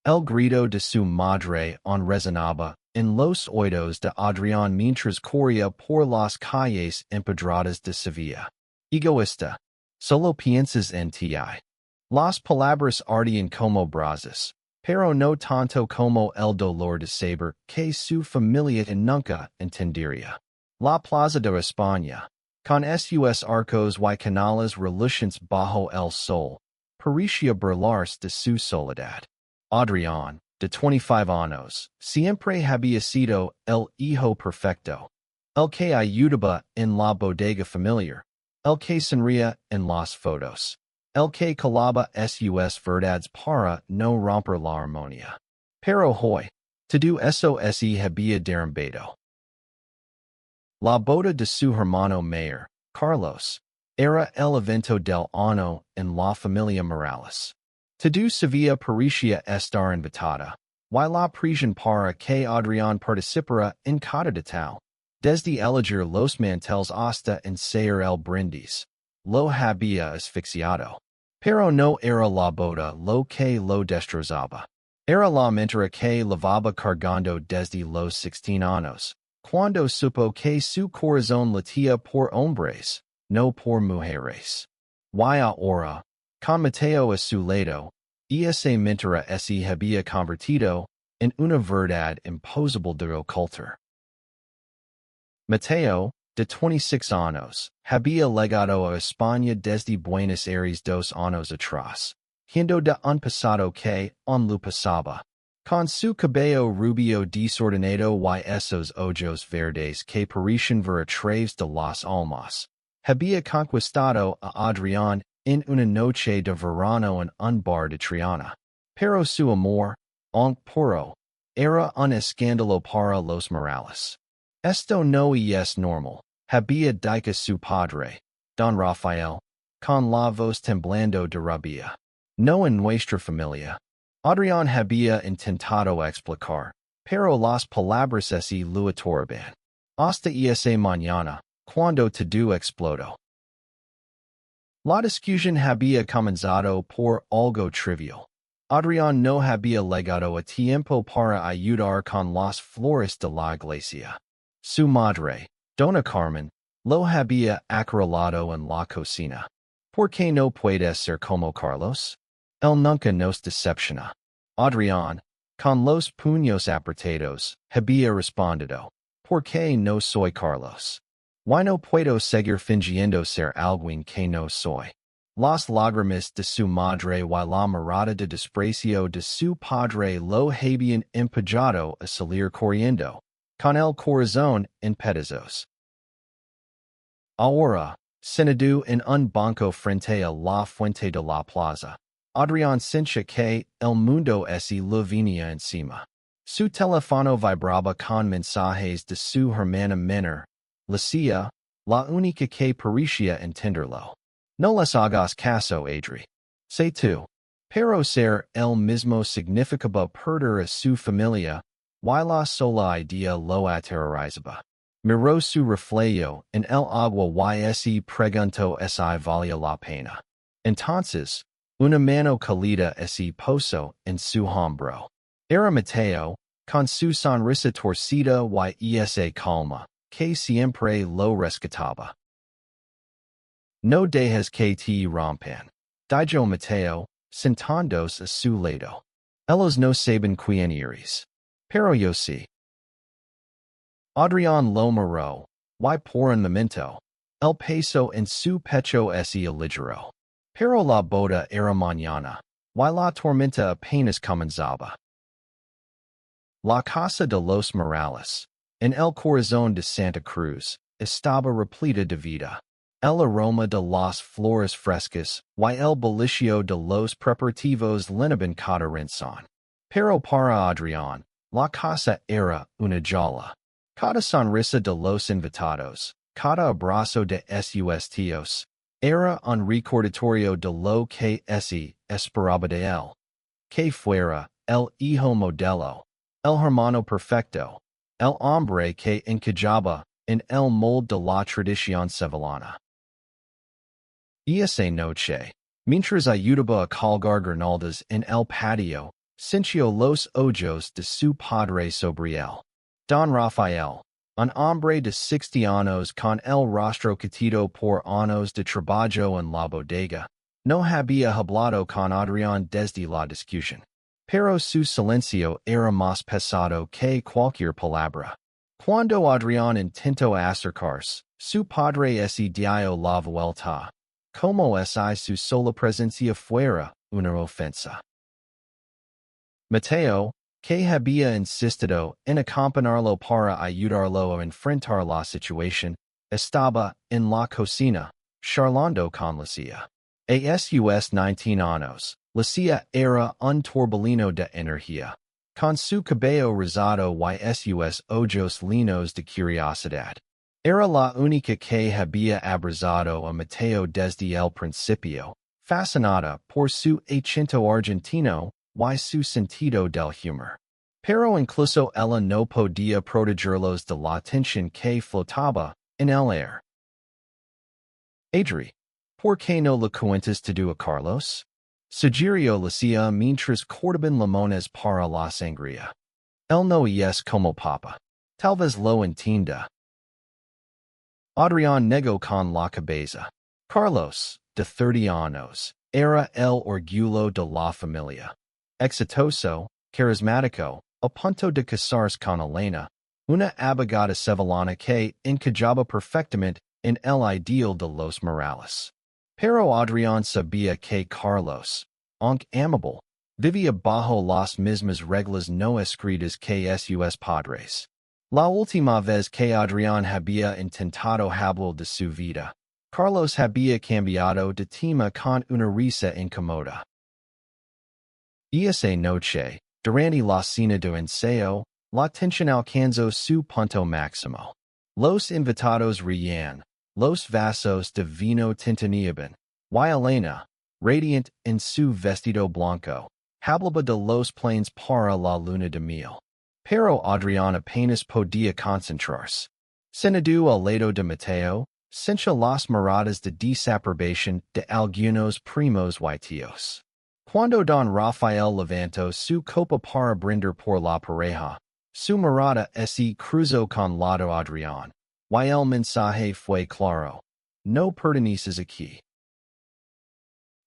El grito de su madre on resonaba en los oídos de Adrián mientras corría por las calles empedradas de Sevilla. Egoísta. Solo piensas en ti. Las palabras ardían como brasas, pero no tanto como el dolor de saber que su familia nunca entendería. La Plaza de España, con sus arcos y canales relucientes bajo el sol, parecía burlarse de su soledad. Adrián, de 25 años, siempre había sido el hijo perfecto, el que ayudaba en la bodega familiar, el que sonría en las fotos, el que calaba sus verdades para no romper la armonía. Pero hoy, todo eso se había derrumbado. La boda de su hermano mayor, Carlos, era el evento del año en la familia Morales. Todo Sevilla parecía estar invitada, y la presión para que Adrián participara en cada detalle, desde elegir los manteles hasta ensayar el brindis, lo había asfixiado. Pero no era la boda lo que lo destrozaba. Era la mentira que llevaba cargando desde los 16 años, cuando supo que su corazón latía por hombres, no por mujeres. Y ahora, con Mateo a su lado, esa mentira se había convertido en una verdad imposible de ocultar. Mateo, de 26 años, había llegado a España desde Buenos Aires 2 años atrás, siendo de un pasado que aún lo pasaba, con su cabello rubio desordenado y esos ojos verdes que parecían ver a través de las almas. Había conquistado a Adrián en una noche de verano en un bar de Triana. Pero su amor, aunque puro, era un escándalo para los Morales. Esto no es normal, había dicho su padre, don Rafael, con la voz temblando de rabia. No en nuestra familia. Adrián había intentado explicar, pero las palabras se lo atorban. Hasta esa mañana, cuando todo explotó. La discusión había comenzado por algo trivial. Adrián no había llegado a tiempo para ayudar con las flores de la iglesia. Su madre, Dona Carmen, lo había acorralado en la cocina. ¿Por qué no puedes ser como Carlos? Él nunca nos decepciona. Adrián, con los puños apretados, había respondido, ¿por qué no soy Carlos? ¿Why no puedo seguir fingiendo ser alguien que no soy? Las lágrimas de su madre y la mirada de desprecio de su padre lo habían empujado a salir corriendo, con el corazón en pedazos. Ahora, sentado en un banco frente a la fuente de la plaza, Adrián sentía que el mundo se le venía encima. Su teléfono vibraba con mensajes de su hermana menor, Lucia, la única que parecía entenderlo. No les hagas caso, Adri. Sé tú. Pero ser el mismo significaba perder a su familia, y la sola idea lo aterrorizaba. Miró su reflejo en el agua y se preguntó si valía la pena. Entonces, una mano cálida se posó en su hombro. Era Mateo, con su sonrisa torcida y esa calma, que siempre lo rescataba. No dejes que te rompan, dijo Mateo, sentándose a su lado. Ellos no saben quién eres. Pero yo sí. Adrián lo miró, y por un momento, el peso en su pecho se aligeró. Pero la boda era mañana, y la tormenta apenas comenzaba. La casa de los Morales, en el corazón de Santa Cruz, estaba repleta de vida. El aroma de las flores frescas y el bullicio de los preparativos llenaban cada rincón. Pero para Adrián, la casa era una jaula. Cada sonrisa de los invitados, cada abrazo de sus tíos, era un recordatorio de lo que se esperaba de él. Que fuera el hijo modelo, el hermano perfecto, el hombre que encajaba en el molde de la tradición sevillana. Esa noche, mientras ayudaba a colgar granaldas en el patio, Cincio los ojos de su padre sobre él. Don Rafael, un hombre de 60 años con el rostro quitado por años de trabajo en la bodega, no había hablado con Adrián desde la discusión. Pero su silencio era más pesado que cualquier palabra. Cuando Adrián intentó acercarse, su padre se dio la vuelta. Como si su sola presencia fuera una ofensa. Mateo, que había insistido en acompañarlo para ayudarlo a enfrentar la situación, estaba en la cocina, charlando con Lucia. A sus 19 años, Lucia era un torbellino de energía. Con su cabello rizado y sus ojos llenos de curiosidad. Era la única que había abrazado a Mateo desde el principio, fascinada por su acento argentino y su sentido del humor. Pero incluso ella no podía protegerlos de la tensión que flotaba en el aire. Adri, ¿por qué no le cuentas todo a Carlos? Sugirió Lucia mientras cortaban limones para la sangría. Él no es como papa. Tal vez lo entienda. Adrián negó con la cabeza. Carlos, de 30 años, era el orgullo de la familia. Exitoso, carismático, a punto de casarse con Elena, una abogada sevillana que encajaba perfectamente en el ideal de los Morales. Pero Adrián sabía que Carlos, aunque amable, vivía bajo las mismas reglas no escritas que sus padres. La última vez que Adrián había intentado hablar de su vida, Carlos había cambiado de tema con una risa incómoda. Esa noche, durante la cena de ensayo, la tensión alcanzó su punto máximo. Los invitados reían, los vasos de vino tintineaban, y Elena, radiant en su vestido blanco, hablaba de los planes para la luna de miel. Pero Adrián apenas podía concentrarse. Senadú al lado de Mateo, sintió las miradas de desaprobación de algunos primos y tíos. Cuando Don Rafael levantó su copa para brindar por la pareja, su mirada se cruzó con la de Adrián, y el mensaje fue claro. No perteneces aquí.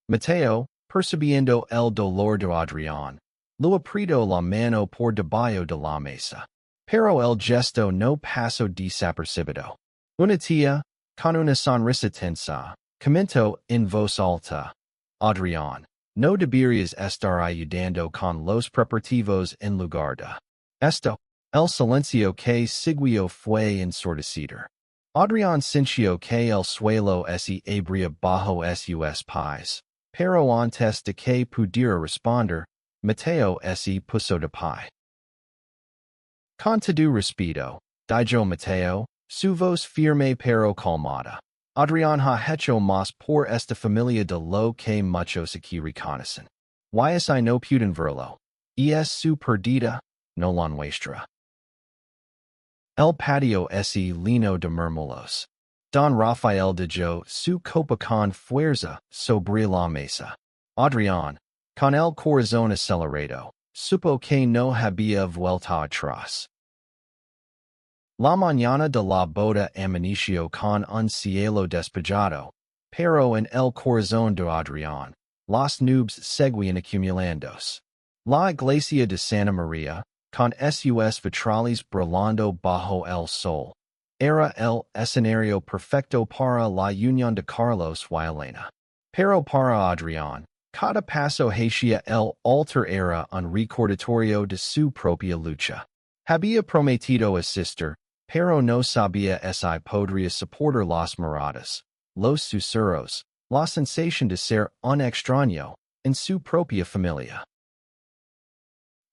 Mateo, percibiendo el dolor de Adrián, lo apretó la mano por debajo de la mesa. Pero el gesto no pasó desapercibido. Una tía, con una sonrisa tensa, comentó en voz alta. Adrián, no deberías estar ayudando con los preparativos en lugar de esto. El silencio que siguió fue ensordecido. Adrián sintió que el suelo se abría bajo sus pies. Pero antes de que pudiera responder, Mateo se puso de pie. Con todo respeto, dijo Mateo, su voz firme pero calmada. Adrián ha hecho más por esta familia de lo que muchos aquí reconocen. Y no pueden verlo. Es su perdida, no la nuestra. El patio se lleno de murmullos. Don Rafael dejó su copa con fuerza sobre la mesa. Adrián, con el corazón acelerado, supo que no había vuelta atrás. La mañana de la boda amaneció con un cielo despejado, pero en el corazón de Adrián, las nubes seguían acumulándose. La iglesia de Santa María, con sus vitrales brillando bajo el sol, era el escenario perfecto para la unión de Carlos y Elena. Pero para Adrián, cada paso hacia el altar era un recordatorio de su propia lucha. Había prometido asistir, pero no sabía si podría soportar las miradas, los susurros, la sensación de ser un extraño en su propia familia.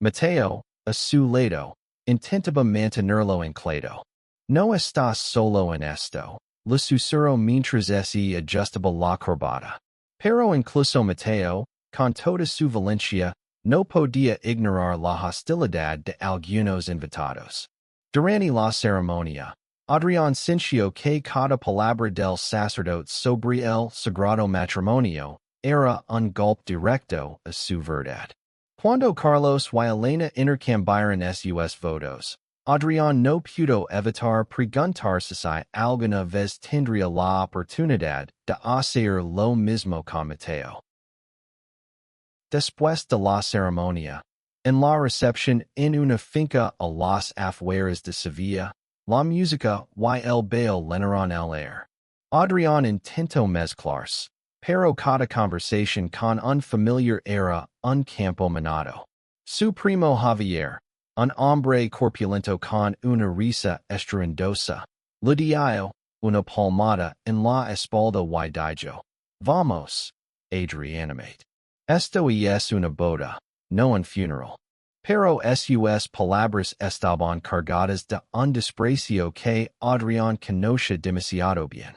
Mateo, a su lado, intentaba mantenerlo en claro. No estás solo en esto, le susurró mientras se ajustaba la corbata. Pero incluso Mateo, con toda su valencia, no podía ignorar la hostilidad de algunos invitados. Durante la ceremonia, Adrián sintió que cada palabra del sacerdote sobre el sagrado matrimonio era un golpe directo a su verdad. Cuando Carlos y Elena intercambiaron sus votos, Adrián no pudo evitar preguntarse si alguna vez tendría la oportunidad de hacer lo mismo con Mateo. Después de la ceremonia, en la recepción en una finca a las afueras de Sevilla, la música y el baile llenaron el aire. Adrián intentó mezclarse, pero cada conversación con un familiar era un campo minado. Su primo Javier, un hombre corpulento con una risa estruendosa, le dio una palmada en la espalda y dijo: Vamos, Adrianamente. Esto es una boda, no un funeral. Pero sus palabras estaban cargadas de un desprecio que Adrián conocía demasiado bien.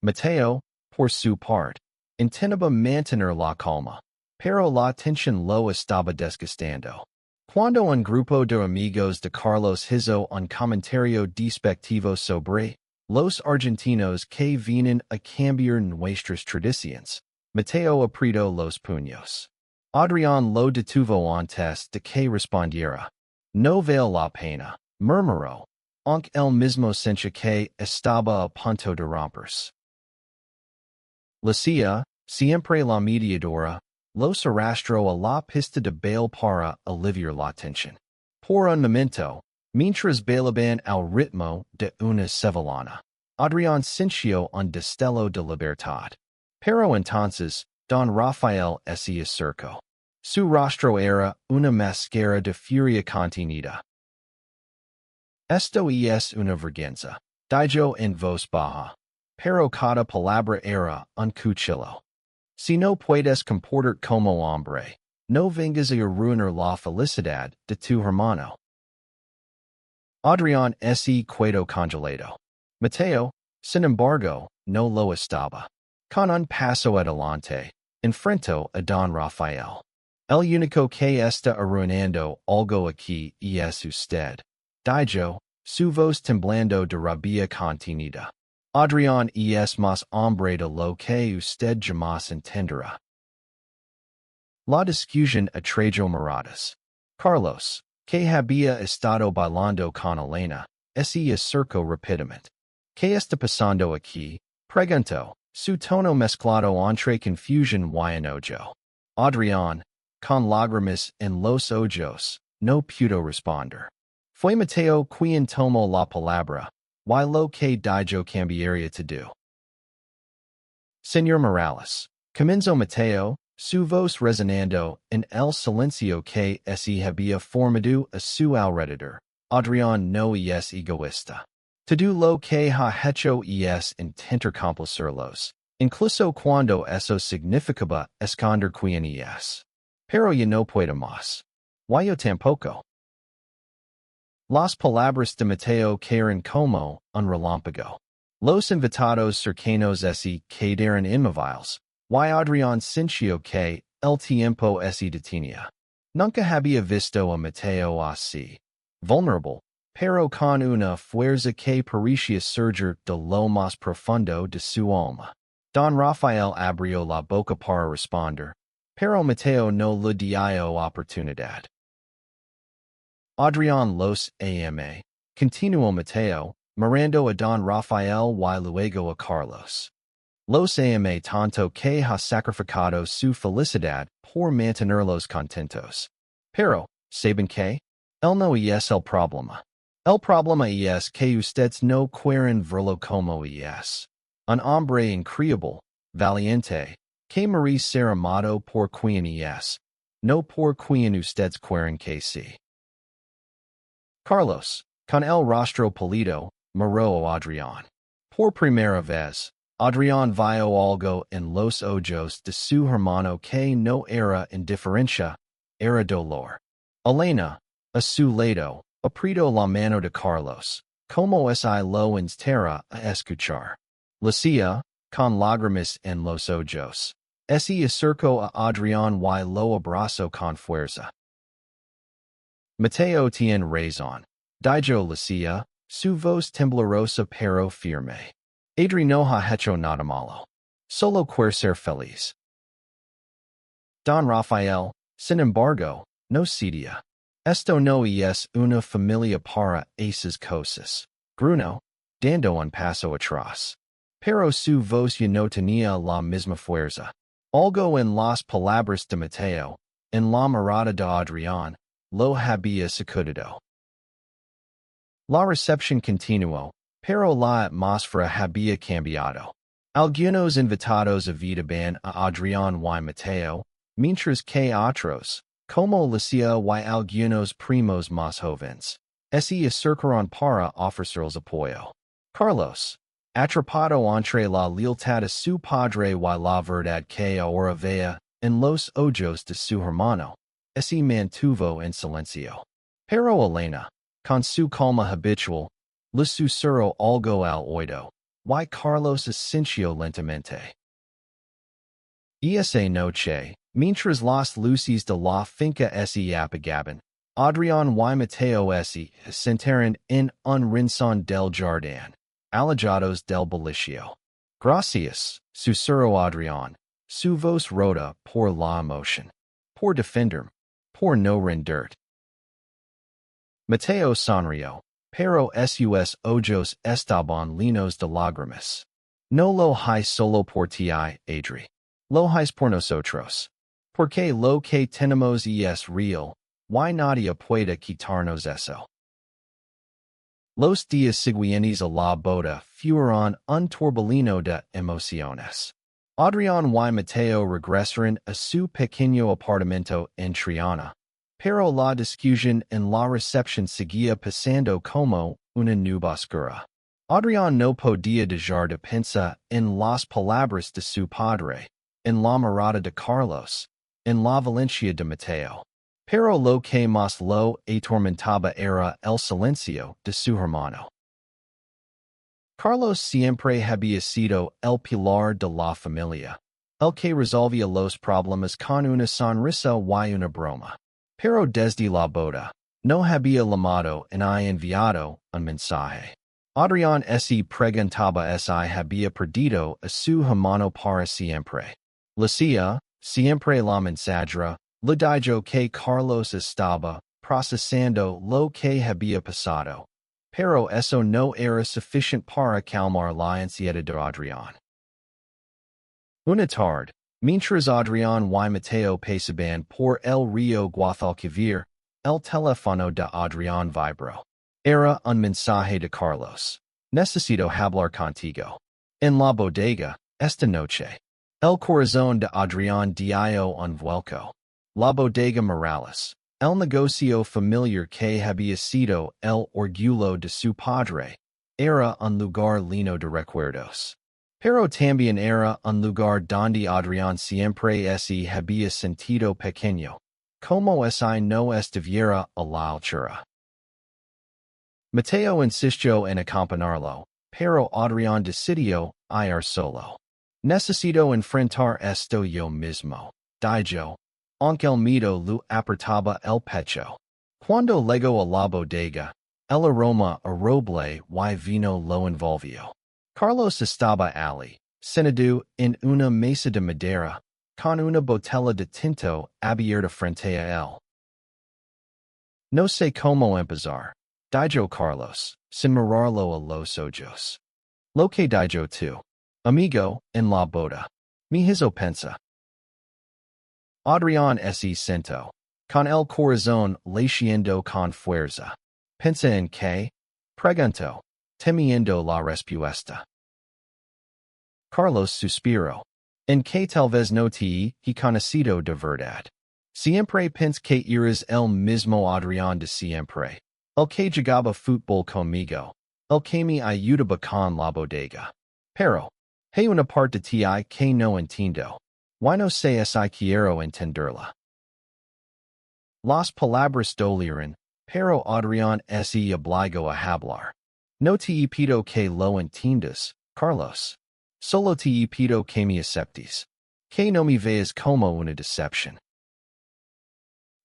Mateo, por su parte, intentaba mantener la calma, pero la tensión lo estaba desgastando. Cuando un grupo de amigos de Carlos hizo un comentario despectivo sobre los argentinos que vienen a cambiar nuestras tradiciones, Mateo apretó los puños. Adrián lo detuvo antes de que respondiera. No vale la pena, murmuró, aunque él mismo sentía que estaba a punto de romperse. Lucía, siempre la mediadora, los arrastró a la pista de baile para aliviar la tensión. Por un momento, mientras bailaban al ritmo de una sevillana, Adrián sintió un destello de libertad. Pero entonces, don Rafael se acercó. Su rostro era una máscara de furia contenida. Esto es una vergüenza, dijo en voz baja, pero cada palabra era un cuchillo. Si no puedes comportar como hombre, no vengas a arruinar la felicidad de tu hermano. Adrián se quedó congelado. Mateo, sin embargo, no lo estaba. Con un paso adelante, enfrentó a don Rafael. El único que está arruinando algo aquí es usted, dijo, su voz temblando de rabia contenida. Adrián es más hombre de lo que usted jamás entenderá. La discusión atrajo miradas. Carlos, que había estado bailando con Elena, se acercó rápidamente. ¿Qué está pasando aquí? Preguntó, su tono mezclado entre confusión y enojo. Adrián, con lágrimas en los ojos, no pudo responder. Fue Mateo quien tomó la palabra, y lo que dijo cambiaría todo. Señor Morales, comenzó Mateo, su voz resonando en el silencio que se había formado a su alrededor. Adrián no es egoísta. Todo lo que ha hecho es intentar complacerlos, incluso cuando eso significaba esconder quién es. Pero ya no puedo más. Yo tampoco. Las palabras de Mateo cayeron como un relámpago. Los invitados cercanos se quedaron inmóviles, y Adrián sintió que el tiempo se detenía. Nunca había visto a Mateo así. Vulnerable, pero con una fuerza que parecía surgir de lo más profundo de su alma. Don Rafael abrió la boca para responder, pero Mateo no le dio oportunidad. Adrián los ama, continuó Mateo, mirando a don Rafael y luego a Carlos. Los ama tanto que ha sacrificado su felicidad por mantenerlos contentos. Pero, ¿saben qué? El no es el problema. El problema es que ustedes no quieren verlo como es. Un hombre increíble, valiente, que merece ser amado por quien es, no por quien ustedes quieren que sea. Carlos, con el rostro pálido, miró a Adrián. Por primera vez, Adrián vio algo en los ojos de su hermano que no era indiferencia, era dolor. Elena, a su lado, apretó la mano de Carlos, como si lo instara a escuchar. Lucía, con lágrimas en los ojos, se acercó a Adrián y lo abrazó con fuerza. Mateo tiene razón, dijo Lucía, su voz temblorosa pero firme. Adri no ha hecho nada malo. Solo quiere ser feliz. Don Rafael, Sin embargo, no sedia. Esto no es una familia para esas cosas. Bruno, dando un paso atrás. Pero su voz ya no tenía la misma fuerza. Algo en las palabras de Mateo, en la mirada de Adrián, lo había sacudido. La recepción continuó, pero la atmósfera había cambiado. Algunos invitados invitaban a Adrián y Mateo, mientras que otros, como Lucia y algunos primos más jóvenes, se acercaron para ofrecerles apoyo. Carlos, atrapado entre la lealtad de su padre y la verdad que ahora veía en los ojos de su hermano, se mantuvo en silencio. Pero Elena, con su calma habitual, le susurró algo al oído, y Carlos asintió lentamente. Esa noche, mientras las luces de la finca se apagaban, Adrián y Mateo se sentaron en un rincón del jardín, alejados del bullicio. Gracias, susurró Adrián, su voz rota por la emoción. Por defenderme, por no renderte. Mateo sonrió, pero sus ojos estaban llenos de lágrimas. No lo hay solo por ti, Adri. Lo hay por nosotros. Porque lo que tenemos es real, y nadie puede quitarnos eso. Los días siguientes a la boda fueron un torbellino de emociones. Adrián y Mateo regresaron a su pequeño apartamento en Triana, pero la discusión en la recepción seguía pasando como una nube oscura. Adrián no podía dejar de pensar en las palabras de su padre, en la mirada de Carlos, en la valencia de Mateo. Pero lo que más lo atormentaba era el silencio de su hermano. Carlos siempre había sido el pilar de la familia, el que resolvía los problemas con una sonrisa y una broma. Pero desde la boda, no había llamado ni enviado un mensaje. Adrián se preguntaba si había perdido a su hermano para siempre. Lucia, siempre la mensajera, le dijo que Carlos estaba procesando lo que había pasado. Pero eso no era suficiente para calmar la ansiedad de Adrián. Una tarde, mientras Adrián y Mateo pasaban por el río Guadalquivir, el teléfono de Adrián vibró. Era un mensaje de Carlos. Necesito hablar contigo. En la bodega, esta noche. El corazón de Adrián dio un vuelco. La bodega Morales, el negocio familiar que había sido el orgullo de su padre, era un lugar lleno de recuerdos. Pero también era un lugar donde Adrián siempre se había sentido pequeño, como si no estuviera a la altura. Mateo insistió en acompañarlo, pero Adrián decidió ir solo. Necesito enfrentar esto yo mismo, dijo, aunque el miedo lo apretaba el pecho. Cuando llegó a la bodega, el aroma a roble y vino lo envolvió. Carlos estaba allí, sentado en una mesa de madera, con una botella de tinto abierta frente a él. No sé cómo empezar, dijo Carlos, sin mirarlo a los ojos. Lo que dijo tú, amigo, en la boda. Mi hizo pensa. Adrián se sentó, con el corazón latiendo con fuerza. ¿Pensa en qué? Preguntó, temiendo la respuesta. Carlos suspiró. En que tal vez no te he conocido de verdad. Siempre pensé que eres el mismo Adrián de siempre. El que jugaba fútbol conmigo. El que me ayudaba con la bodega. Pero, hay una parte de ti que no entiendo. Why no sé si quiero entenderla. Las palabras dolieron, pero Adrián se obligó a hablar. No te pido que lo entiendas, Carlos. Solo te pido que me aceptes. Que no me veas como una decepción.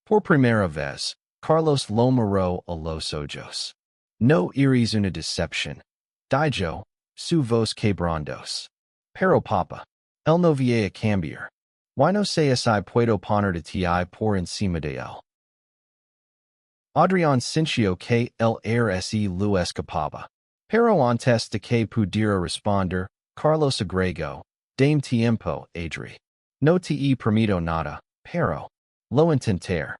Por primera vez, Carlos lo miró a los ojos. No eres una decepción, dijo, su voz quebrantos. Pero papa, él no viene a cambiar. Why no seas I puedo poner de ti por encima de él. Adrián sintió que el aire se lo escapaba. Pero antes de que pudiera responder, Carlos agregó, dame tiempo, Adri. No te he permitido nada, pero lo intentar.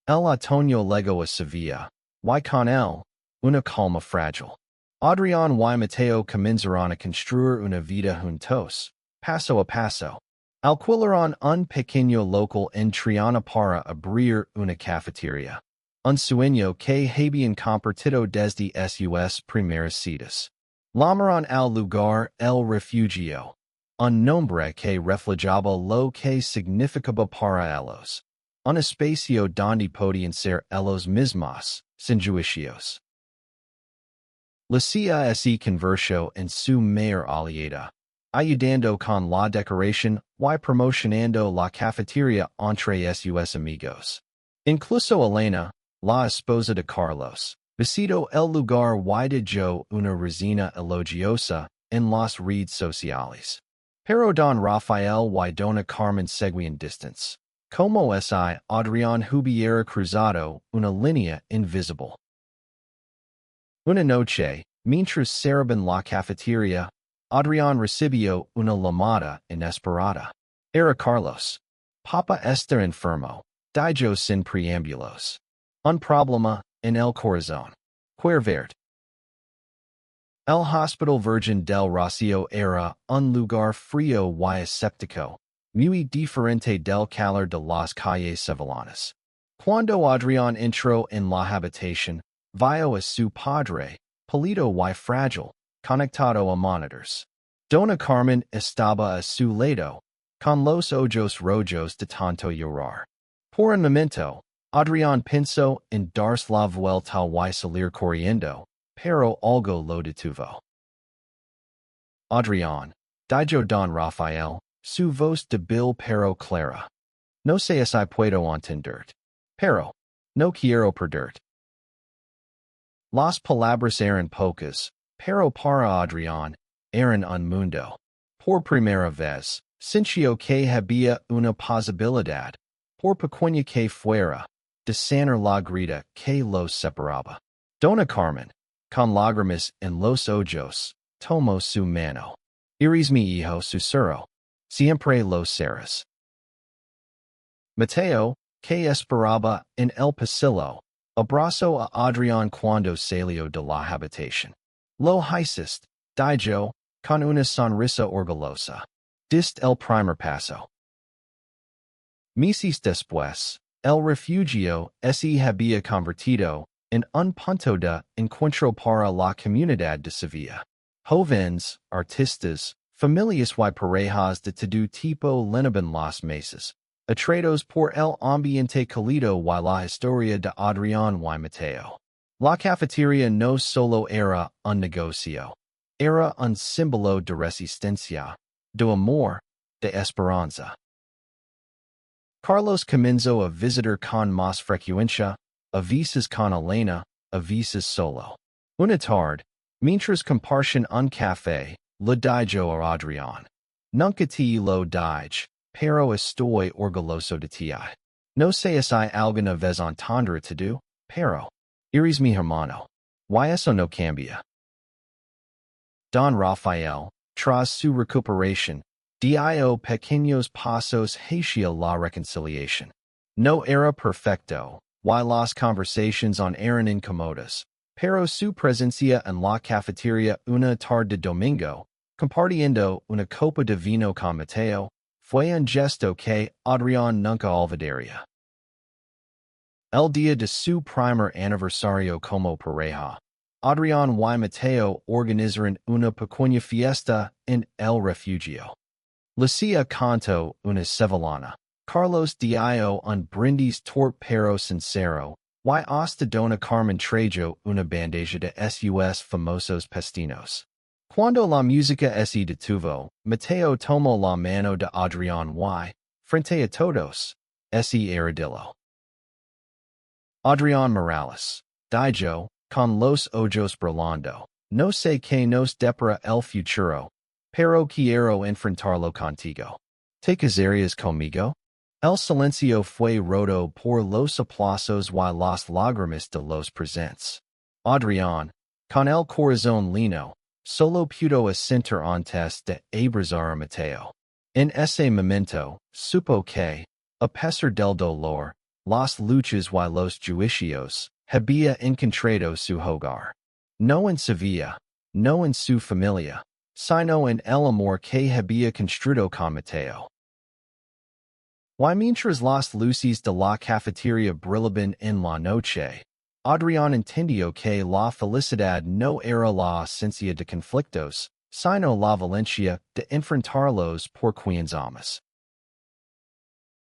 El otoño llegó a Sevilla, y con él, una calma frágil. Adrián y Mateo comenzaron a construir una vida juntos, paso a paso. Alquilaron un pequeño local en Triana para abrir una cafetería. Un sueño que habían compartido desde sus primeras citas. Llamaron al lugar el refugio, un nombre que reflejaba lo que significaba para ellos. Un espacio donde podían ser ellos mismos, sin juicios. La se convirtió en su mayor aliada, ayudando con la decoración y promocionando la cafetería entre sus amigos. Incluso Elena, la esposa de Carlos, visitó el lugar y dejó una reseña elogiosa en las redes sociales. Pero don Rafael y dona Carmen seguían distantes. Como si Adrián hubiera cruzado una línea invisible. Una noche, mientras celebraban la cafetería, Adrián recibió una llamada inesperada. Era Carlos. Papa está enfermo. Dijo sin preámbulos. Un problema en el corazón. Cuervert. El Hospital Virgen del Rocío era un lugar frío y escéptico, muy diferente del calor de las calles sevillanas. Cuando Adrián entró en la habitación, vio a su padre, pálido y frágil, conectado a monitors. Dona Carmen estaba a su lado, con los ojos rojos de tanto llorar. Por un momento, Adrián pensó en darse la vuelta y salir corriendo, pero algo lo detuvo. Adrián, dijo don Rafael, su voz débil pero clara. No sé si puedo entenderte, pero no quiero perderte. Las palabras eran pocas, pero para Adrián, eran un mundo. Por primera vez, sintió que había una posibilidad, por pequeña que fuera, de sanar la grita que los separaba. Dona Carmen, con lágrimas en los ojos, tomó su mano. Eres mi hijo susurró. Siempre lo serás. Mateo, que esperaba en el pasillo, abrazó a Adrián cuando salió de la habitación. Lo hiciste, dijo, con una sonrisa orgullosa. Diste el primer paso. Meses después, el refugio se había convertido en un punto de encuentro para la comunidad de Sevilla. Jóvenes, artistas, familias y parejas de todo tipo llenaban las mesas, atraídos por el ambiente cálido y la historia de Adrián y Mateo. La cafetería no solo era un negocio, era un símbolo de resistencia, de amor, de esperanza. Carlos comenzó a visitar con más frecuencia, a veces con Elena, a veces solo. Una tarde, mientras compartían un café, le dijo a Adrián. Nunca te lo dije, pero estoy orgulloso de ti. No sé si alguna vez entendré todo, pero eres mi hermano. Y eso no cambia. Don Rafael, tras su recuperación, dio pequeños pasos hacia la reconciliación. No era perfecto, y las conversaciones eran incómodas, pero su presencia en la cafetería una tarde de domingo, compartiendo una copa de vino con Mateo, fue un gesto que Adrián nunca olvidaría. El día de su primer aniversario como pareja, Adrián y Mateo organizaron una pequeña fiesta en el refugio. Lucia cantó una sevillana. Carlos dio un brindis pero sincero, y hasta dona Carmen trajo una bandeja de sus famosos pestinos. Cuando la música se detuvo, Mateo tomó la mano de Adrián y, frente a todos, se arrodilló. Adrián Morales, dijo, con los ojos brillando, no sé qué nos depara el futuro, pero quiero enfrentarlo contigo. Te casarías conmigo? El silencio fue roto por los aplausos y las lágrimas de los presentes. Adrián, con el corazón lino, solo pudo asentir antes de abrazar a Mateo. En ese momento, supo que, a pesar del dolor, las luchas y los juicios, había encontrado su hogar. No en Sevilla, no en su familia, sino en el amor que había construido con Mateo. Y mientras las luces de la cafetería brillaban en la noche, Adrián entendió que la felicidad no era la ausencia de conflictos, sino la valencia de enfrentarlos por quienes amas.